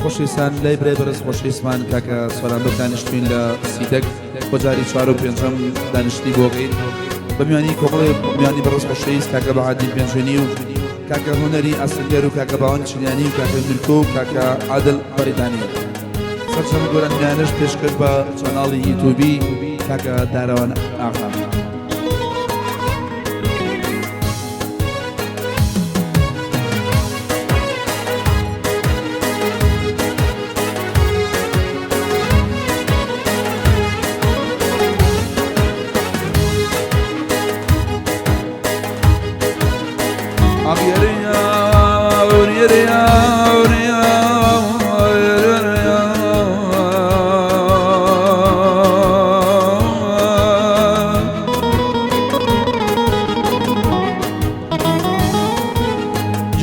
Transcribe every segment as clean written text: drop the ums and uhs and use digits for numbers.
خۆشەویستان لای برێ بەرز خۆشەویستمان کاکە سۆرانبەر دانیشتوین لە سیدەک بۆ جاری 4 و 5ەم دانیشتی بۆگەین بە میوانی کۆمەڵی میوانی بەڕز خۆشەویست کاکە بەعادی پێنجێنی و کاکە هونەری ئاسنگەر و کاکە باوان چنیانی و کاکە میرکۆ و کاکە عادل بەڕێدانی سەرچەمە گۆران میانش پێشکرد بە چۆناڵی یوتیوبی کاکە داراوان ئاغا.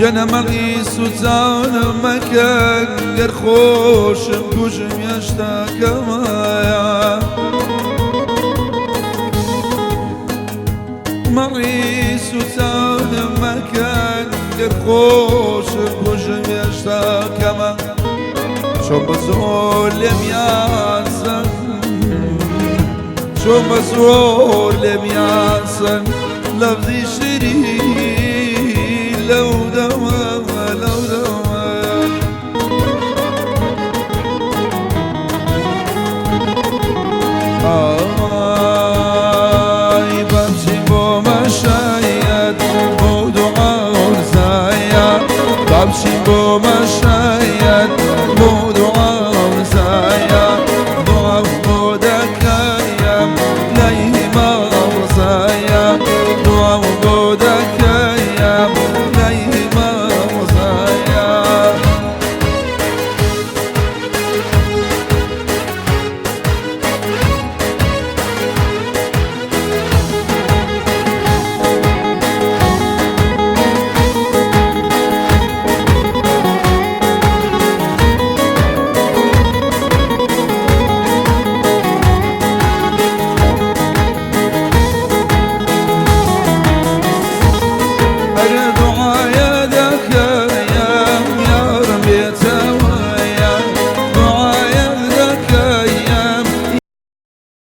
جنمقی سوزان مکن گر خوشم گوشم یشتا کمایا مقی سوزان مکن گر خوشم گوشم یشتا کما چون بزور لمیاسن چون بزور لمیاسن لفظی شیرین